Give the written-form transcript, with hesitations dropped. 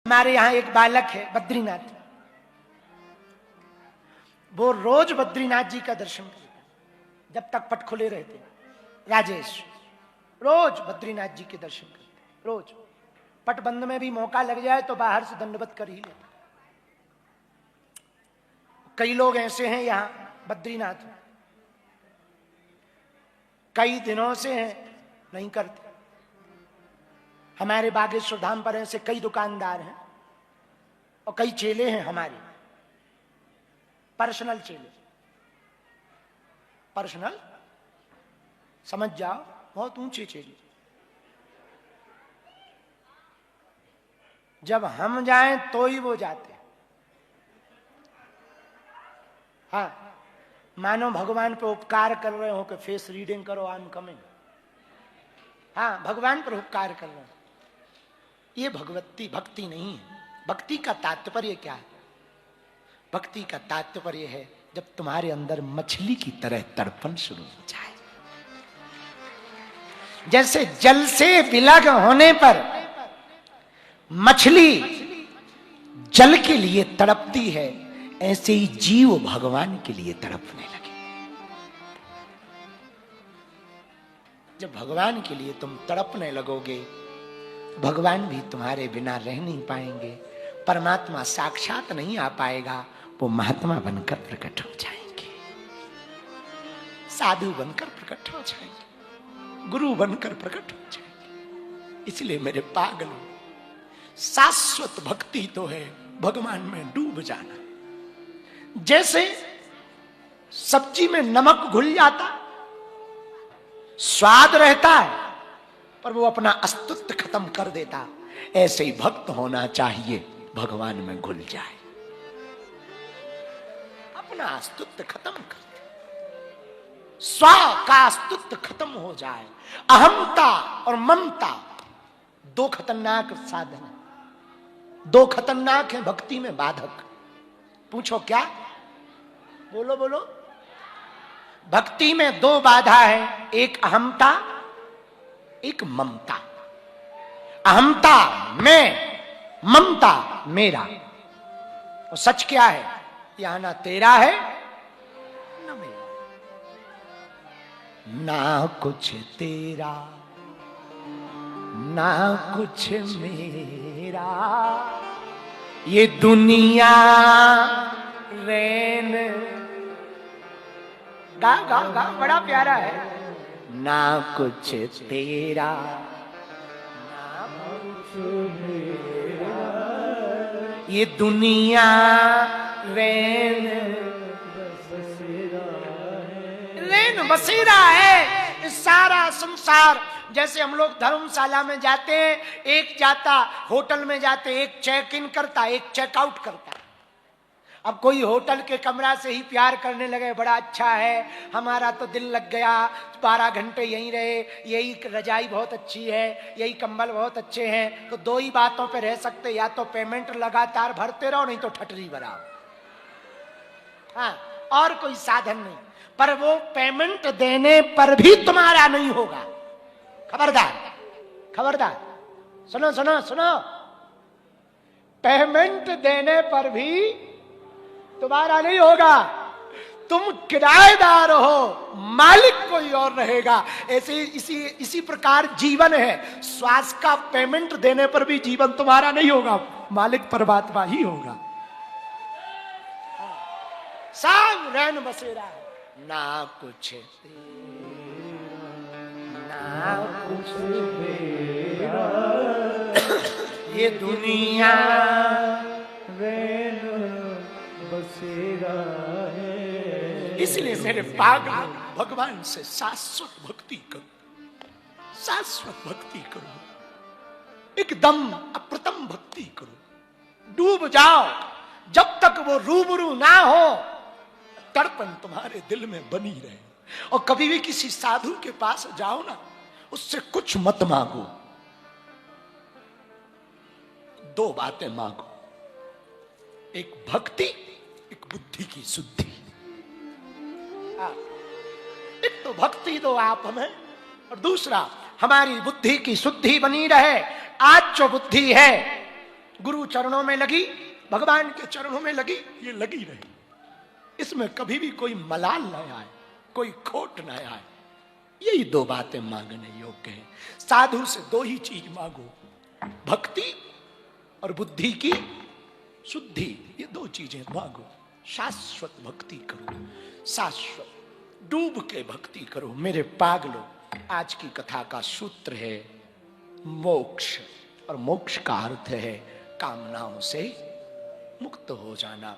हमारे यहाँ एक बालक है बद्रीनाथ, वो रोज बद्रीनाथ जी का दर्शन करता है जब तक पट खुले रहते। राजेश रोज बद्रीनाथ जी के दर्शन करते हैं, रोज। पट बंद में भी मौका लग जाए तो बाहर से दंडवत कर ही लेता। कई लोग ऐसे हैं यहाँ बद्रीनाथ में, कई दिनों से हैं, नहीं करते। हमारे बागेश्वर धाम पर ऐसे कई दुकानदार हैं और कई चेले हैं हमारे, पर्सनल चेले। पर्सनल समझ जाओ, बहुत ऊंचे चेले। जब हम जाएं तो ही वो जाते हैं। हाँ, मानो भगवान पे उपकार कर रहे हो कि फेस रीडिंग करो, आई एम कमिंग। हाँ, भगवान पर उपकार कर रहे हो। ये भक्ति नहीं है। भक्ति का तात्पर्य क्या है? भक्ति का तात्पर्य है जब तुम्हारे अंदर मछली की तरह तड़पन शुरू हो जाए। जैसे जल से विलग होने पर मछली जल के लिए तड़पती है, ऐसे ही जीव भगवान के लिए तड़पने लगे। जब भगवान के लिए तुम तड़पने लगोगे, भगवान भी तुम्हारे बिना रह नहीं पाएंगे। परमात्मा साक्षात नहीं आ पाएगा, वो महात्मा बनकर प्रकट हो जाएंगे, साधु बनकर प्रकट हो जाएंगे, गुरु बनकर प्रकट हो जाएंगे। इसलिए मेरे पागलों, शाश्वत भक्ति तो है भगवान में डूब जाना। जैसे सब्जी में नमक घुल जाता, स्वाद रहता है पर वो अपना अस्तित्व खत्म कर देता, ऐसे ही भक्त होना चाहिए, भगवान में घुल जाए, अपना अस्तित्व खत्म कर दे, स्व का अस्तित्व खत्म हो जाए। अहंता और ममता दो खतरनाक साधन है, दो खतरनाक है भक्ति में बाधक। पूछो क्या? बोलो बोलो। भक्ति में दो बाधा है, एक अहंता, एक ममता। अहंता मैं, ममता मेरा। और सच क्या है? यहां ना तेरा है ना मेरा, ना कुछ तेरा ना कुछ मेरा, ये दुनिया रैन। गा गा गा, बड़ा प्यारा है। ना कुछ तेरा ना कुछ मेरा, ये दुनिया रैन बसेरा है। इस सारा संसार, जैसे हम लोग धर्मशाला में जाते हैं, एक जाता होटल में जाते, एक चेक इन करता, एक चेकआउट करता। अब कोई होटल के कमरा से ही प्यार करने लगे, बड़ा अच्छा है, हमारा तो दिल लग गया, 12 घंटे यहीं रहे, यही रजाई बहुत अच्छी है, यही कंबल बहुत अच्छे हैं। तो दो ही बातों पे रह सकते, या तो पेमेंट लगातार भरते रहो, नहीं तो ठटरी भराओ। हाँ, और कोई साधन नहीं। पर वो पेमेंट देने पर भी तुम्हारा नहीं होगा। खबरदार खबरदार, सुनो सुनो सुनो, पेमेंट देने पर भी तुम्हारा नहीं होगा। तुम किराएदार हो, मालिक कोई और रहेगा। ऐसे इसी प्रकार जीवन है। श्वास का पेमेंट देने पर भी जीवन तुम्हारा नहीं होगा, मालिक परमात्मा ही होगा। सब रैन बसेरा है, ना कुछ ना कुछ मेरा, ये दुनिया रैन बसेरा है। इसलिए मेरे पागल, भगवान से शाश्वत भक्ति करो, शाश्वत भक्ति करो, एकदम अप्रतम भक्ति करो, डूब जाओ। जब तक वो रूबरू ना हो, तड़पन तुम्हारे दिल में बनी रहे। और कभी भी किसी साधु के पास जाओ ना, उससे कुछ मत मांगो, दो बातें मांगो, एक भक्ति, एक बुद्धि की शुद्धि। एक तो भक्ति दो आप हमें, और दूसरा हमारी बुद्धि की शुद्धि बनी रहे। आज जो बुद्धि है गुरु चरणों में लगी, भगवान के चरणों में लगी, ये लगी रही। इसमें कभी भी कोई मलाल न आए, कोई खोट न आए। यही दो बातें मांगने योग्य है। साधु से दो ही चीज मांगो, भक्ति और बुद्धि की शुद्धि। ये दो चीजें मांगो। शाश्वत भक्ति करो, शाश्वत डूब के भक्ति करो। मेरे पागलों, आज की कथा का सूत्र है मोक्ष, और मोक्ष का अर्थ है कामनाओं से मुक्त हो जाना।